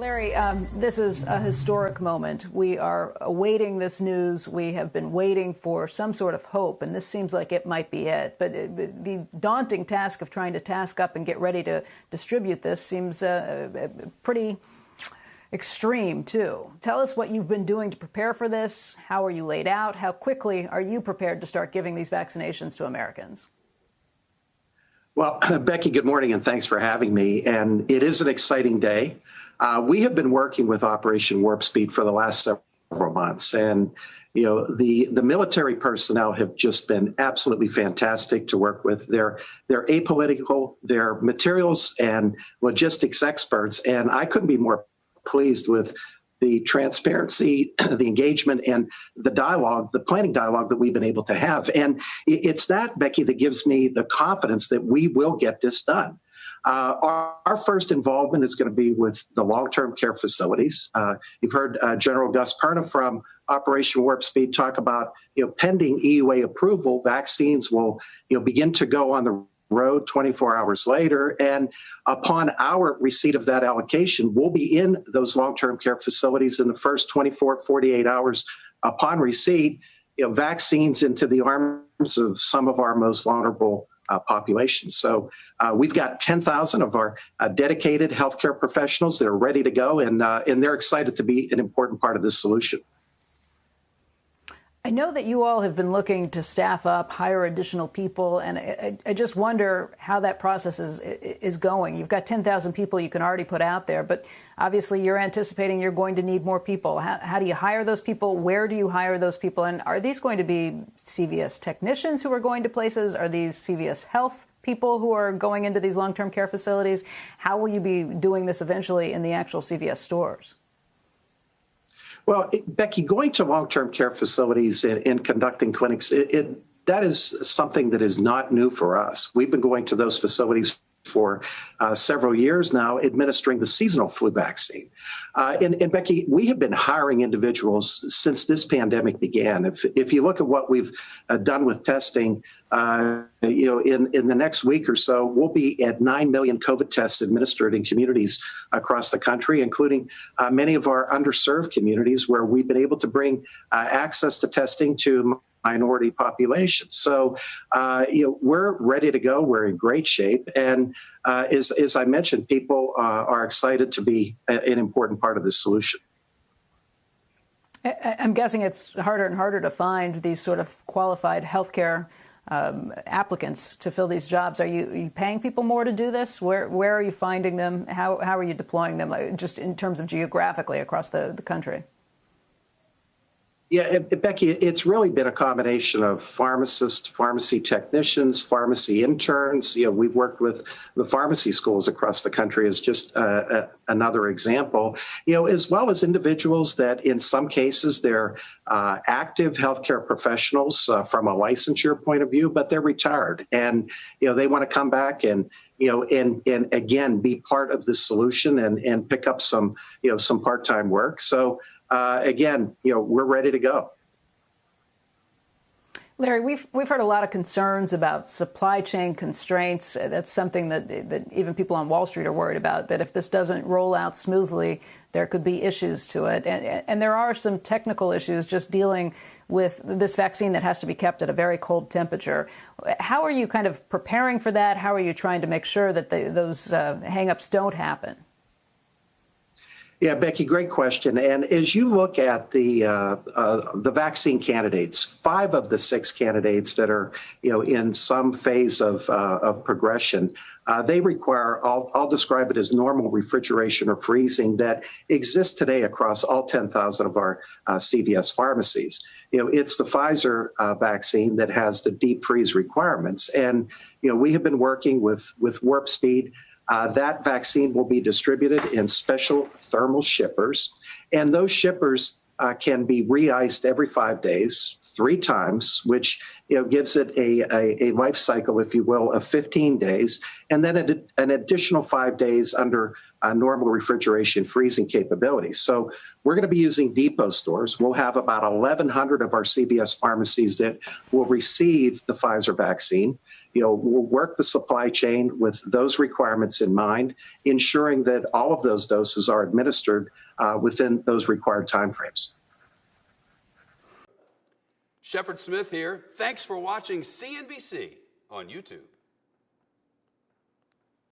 Larry, this is a historic moment. We are awaiting this news. We have been waiting for some sort of hope, and this seems like it might be it. But the daunting task of trying to task up and get ready to distribute this seems pretty extreme, too. Tell us what you've been doing to prepare for this. How are you laid out? How quickly are you prepared to start giving these vaccinations to Americans? Well, Becky, good morning, and thanks for having me. And it is an exciting day. We have been working with Operation Warp Speed for the last several months, and the military personnel have just been absolutely fantastic to work with. They're apolitical, they're materials and logistics experts, and I couldn't be more pleased with the transparency, the engagement, and the dialogue, the planning dialogue that we've been able to have. And it's that, Becky, that gives me the confidence that we will get this done. Our first involvement is going to be with the long-term care facilities. You've heard General Gus Perna from Operation Warp Speed talk about, pending EUA approval, vaccines will, begin to go on the road 24 hours later. And upon our receipt of that allocation, we'll be in those long-term care facilities in the first 24, 48 hours upon receipt, vaccines into the arms of some of our most vulnerable populations. So we've got 10,000 of our dedicated healthcare professionals that are ready to go, and they're excited to be an important part of this solution. I know that you all have been looking to staff up, hire additional people, and I just wonder how that process is going. You've got 10,000 people you can already put out there, but obviously you're anticipating you're going to need more people. How do you hire those people? Where do you hire those people? And are these going to be CVS technicians who are going to places? Are these CVS Health people who are going into these long-term care facilities? How will you be doing this eventually in the actual CVS stores? Well, Becky, going to long-term care facilities and conducting clinics, that is something that is not new for us. We've been going to those facilities for several years now, administering the seasonal flu vaccine. And Becky, we have been hiring individuals since this pandemic began. If you look at what we've done with testing, in the next week or so, we'll be at 9 million COVID tests administered in communities across the country, including many of our underserved communities where we've been able to bring access to testing to minority populations. So, we're ready to go. We're in great shape. And as I mentioned, people are excited to be an important part of this solution. I'm guessing it's harder and harder to find these sort of qualified healthcare applicants to fill these jobs. Are you paying people more to do this? Where are you finding them? How are you deploying them, just in terms of geographically across the country? Yeah, Becky, it's really been a combination of pharmacists, pharmacy technicians, pharmacy interns. We've worked with the pharmacy schools across the country as just another example, as well as individuals that in some cases they're active healthcare professionals from a licensure point of view, but they're retired and, they want to come back and again, be part of the solution and pick up some part-time work. So again, we're ready to go. Larry, we've heard a lot of concerns about supply chain constraints. That's something that even people on Wall Street are worried about, that if this doesn't roll out smoothly, there could be issues to it. And there are some technical issues just dealing with this vaccine that has to be kept at a very cold temperature. How are you kind of preparing for that? How are you trying to make sure that those hang-ups don't happen? Yeah, Becky, great question. And as you look at the vaccine candidates, 5 of the 6 candidates that are in some phase of progression, they require, I'll describe it as normal refrigeration or freezing that exists today across all 10,000 of our CVS pharmacies. It's the Pfizer vaccine that has the deep freeze requirements, and we have been working with Warp Speed. That vaccine will be distributed in special thermal shippers, and those shippers can be re-iced every 5 days, 3 times, which gives it a life cycle, if you will, of 15 days, and then an additional 5 days under normal refrigeration freezing capabilities. So we're going to be using depot stores. We'll have about 1,100 of our CVS pharmacies that will receive the Pfizer vaccine. We'll work the supply chain with those requirements in mind, ensuring that all of those doses are administered within those required timeframes. Shepard Smith here. Thanks for watching CNBC on YouTube.